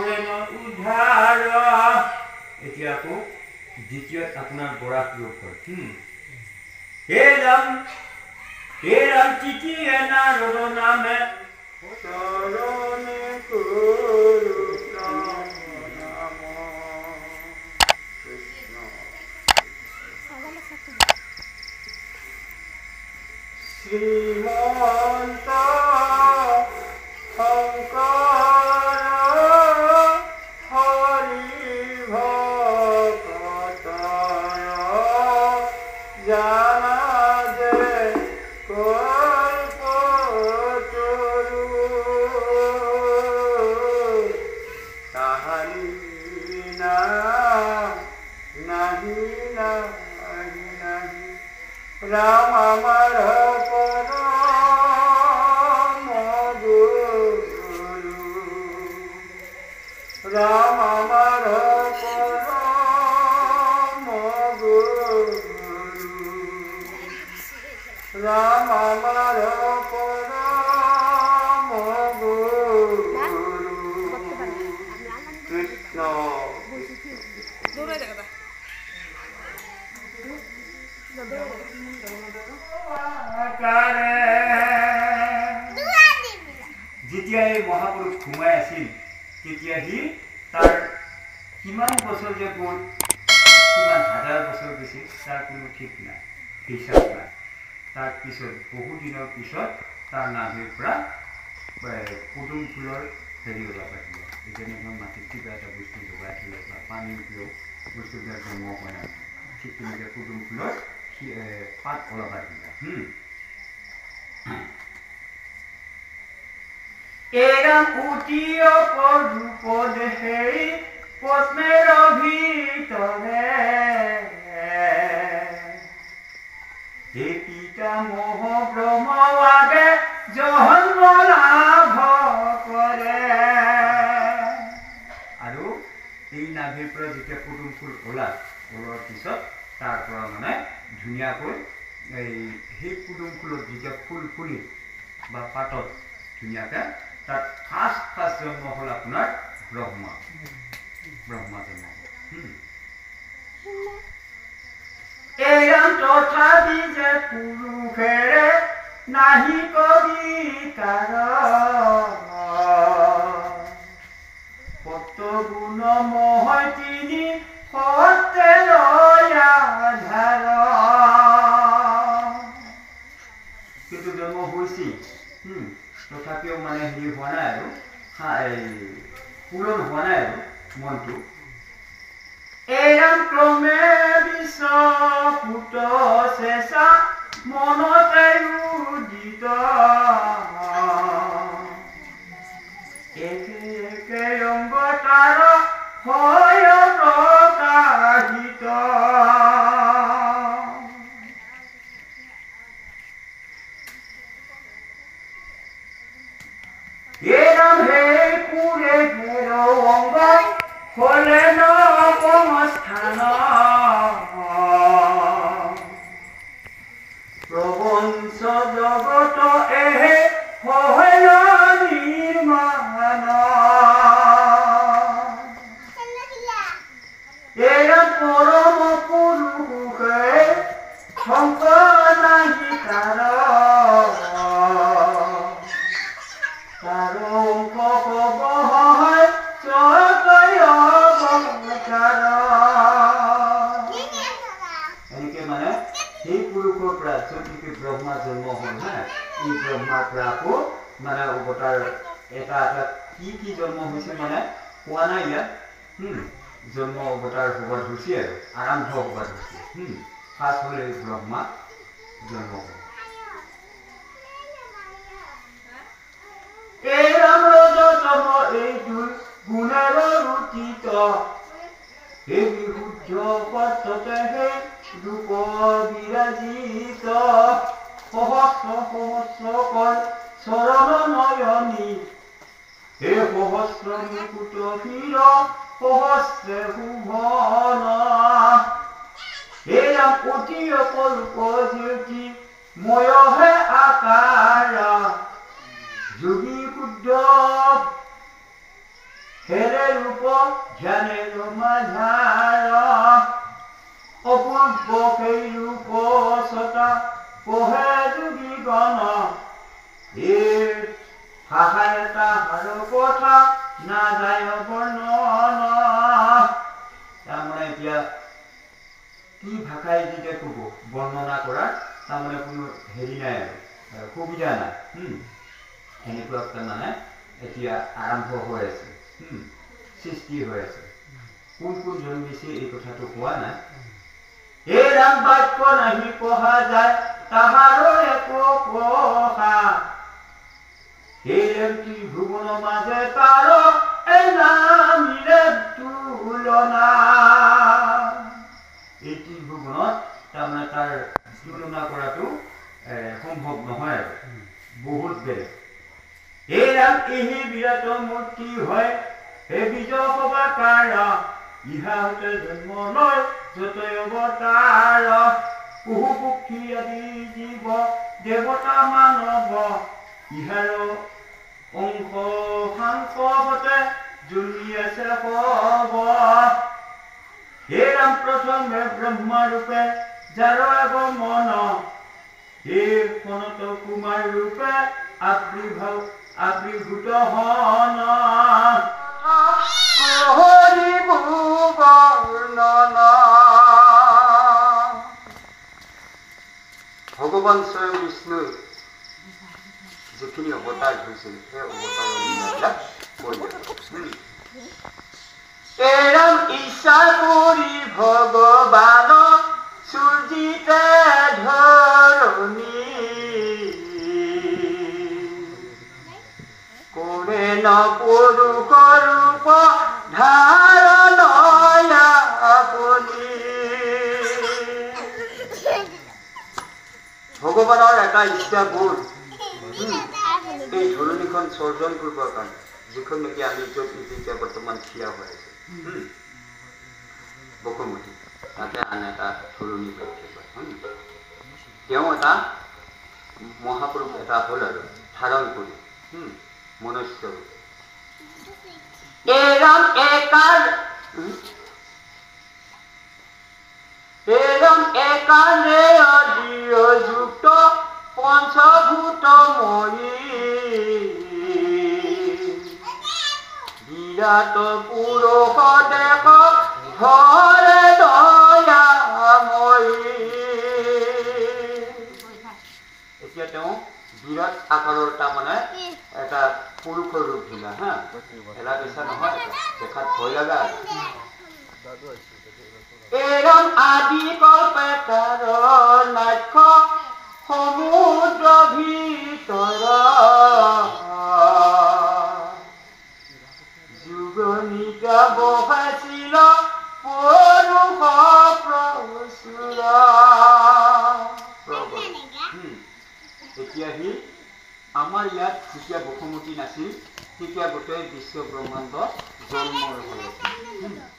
কৰেন উদ্ধাৰ এতিয়া আকৌ দ্বিতীয়ত আপোনাৰ বৰা প্ৰয়োগ কৰে হে ৰাম তৃতীয় নাৰদ নামে চৰণে কৰো নাম কৃষ্ণ শ্ৰীমন্ত राम अमर परम गुरु राम अमर परम गुरु राम अमर परम गुरु कृष्ण যেতিয়া এই মহাপুৰুষ ঘুমাই আছিল তেতিয়া সি তাৰ কিমান বছৰ যে গ'ল কিমান হাজাৰ বছৰ গৈছিল তাৰ কোনো ঠিক নাই হিচাপ নাই তাৰ পিছত বহু দিনৰ পিছত তাৰ নাভিৰ পৰা পদুম ফুলৰ হেৰি ওলাব আহিলে যেনেকৈ মাটিত কিবা এটা বস্তু যোগাই থলে বা পানী প্ৰিয় বস্তুবিলাক জন্ম হয় না ঠিক তেনেকৈ পদুম ফুলৰ পাত ওলাব আহিলে এৰাম উটিও ৰূপ দেহে পদ্মেৰ ভিতৰে হে পিতামহ ব্ৰহ্ম আগে জন্ম লাভ কৰে আৰু এই নাভিৰ পৰা যেতিয়া পদুম ফুল ওলোৱাৰ পিছত তাৰ পৰা মানে ধুনীয়াকৈ সেই পদুম ফুলত যেতিয়া ফুল ফুলি বা পাতত ধুনীয়াকৈ তাত ফাৰ্ষ্ট জন্ম হ'ল আপোনাৰ ব্ৰহ্মা জন্ম এৰাম তথাপি যে পুৰুষেৰে নাহি কবিতাৰ সত্য গুণ মহয় তিনি সত্যৰ আধাৰ কিন্তু জন্ম হৈছিল তথাপিও মানে হেৰি হোৱা নাই আৰু পূৰণ হোৱা নাই আৰু মনটো এৰাম ক্ৰমে বিশ্বপুত চেঁচা মনতে উদিত একে একে অংগ তাৰ হয় প্ৰকাশিত এরাম হে পুরে হেরো অঙ্গ হলে নবম স্থান প্রবঞ্চ জগত এহে হল নির্মাণ এরা পরম পুরুষে শঙ্কর নাহি তার ব্ৰহ্মা জন্ম হ'ল হা এই ব্ৰহ্মাৰ পৰা আকৌ মানে অৱতাৰ এটা এটা কি জন্ম হৈছে মানে কোৱা নাই ইয়াত জন্ম অৱতাৰ হ'বৰ হৈছে আৰু আৰম্ভ হ'বৰ হৈছে ফাৰ্ষ্ট হ'ল এই ব্ৰহ্মা জন্ম হ'ল এই ৰাম ৰজতম এই দুই গুণেৰে ৰুচিত এই বিশুদ্ধ পথতেহে ৰূপ বিৰাজিত সহস্ৰ কৰ চৰণ নয়নী হে সহস্ৰ মুকুট হীৰ সহস্ৰে শুভন হে ৰাম অতি কল্প জ্যোতি ময়হে আকাৰ যোগী শুদ্ধ হেৰে ৰূপ ধ্যানে ৰমাঝাৰ অপূৰ্ব সেই ৰূপ ছটা পঢ়ে যোগী গণ এই ভাষা এটা আৰু কথা নাযায় বৰ্ণন তাৰমানে এতিয়া কি ভাষাই যেতিয়া ক'ব বৰ্ণনা কৰাৰ তাৰমানে কোনো হেৰি নাই আৰু সুবিধা নাই এনেকুৱা তাৰমানে এতিয়া আৰম্ভ হৈ আছে সৃষ্টি হৈ আছে কোন কোন জন্মিছে এই কথাটো কোৱা নাই এই ৰাম বাক্য নাহি পঢ়া যায় তাহাৰো একো পঢ়া এই ৰেমটি ভুৱনৰ মাজে তাৰ এই নামিৰে তুলনা এই ত্ৰিভুৱনত তাৰমানে তাৰ তুলনা কৰাটো সম্ভৱ নহয় আৰু বহুত বেলেগ এই ৰাম এই বিৰাট মূৰ্তি হয় হে বিজয় সভা কাৰ ইহাতে জন্ম লয় যতই অৱতাৰ পশু পক্ষী আদি জীৱ দেৱতা মানৱ ইহাৰ অংশ সাংসতে জন্মি আছে হব হে ৰাম প্ৰথমে ব্ৰহ্মা ৰূপে যাৰ আগমন হে সনত কুমাৰ ৰূপে আবিৰ্ভূত হন ভগৱান স্বয়ং বিষ্ণুৰ যিখিনি অৱতাৰ হৈছিল সেই অৱতাৰবিলাক এৰম ঈশা কৰি ভগৱান সূৰ্যিতে ধৰণী কৰে ন পুৰুষ ৰূপ ধাৰণ আপুনি ভগৱানৰ এটা ইচ্ছা গুণ এই ধৰণীখন সৰ্জন কৰিবৰ কাৰণে যিখন নেকি আমি য'ত এতিয়া বৰ্তমান থিয় হৈ আছে বসুমতী তাতে আন এটা ধৰণী তেওঁ এটা মহাপুৰুষ এটা হ'ল আৰু ধাৰণ কৰি মনুষ্য ৰূপে এৰম একানে অযুক্ত পঞ্চভূত মৰি বিৰাট পুৰুষ দেখ ধৰে দয়াময়ী এতিয়া তেওঁ বিৰাট আকাৰৰ তাৰমানে এটা পুৰুষৰ ৰূপ দিলা হা এলা বেচা নহয় দেখাত ভয় লগা এৰম আদি কল্পে তাৰ নাক্ষ সমুদ্ৰ ভিতৰ যুগনিকা বহাইছিল পুৰুষ প্ৰচুৰ এতিয়া সি আমাৰ ইয়াত যেতিয়া বসুমতী নাছিল তেতিয়া গোটেই বিশ্ব ব্ৰহ্মাণ্ড জন্মৰ হৈ আছিল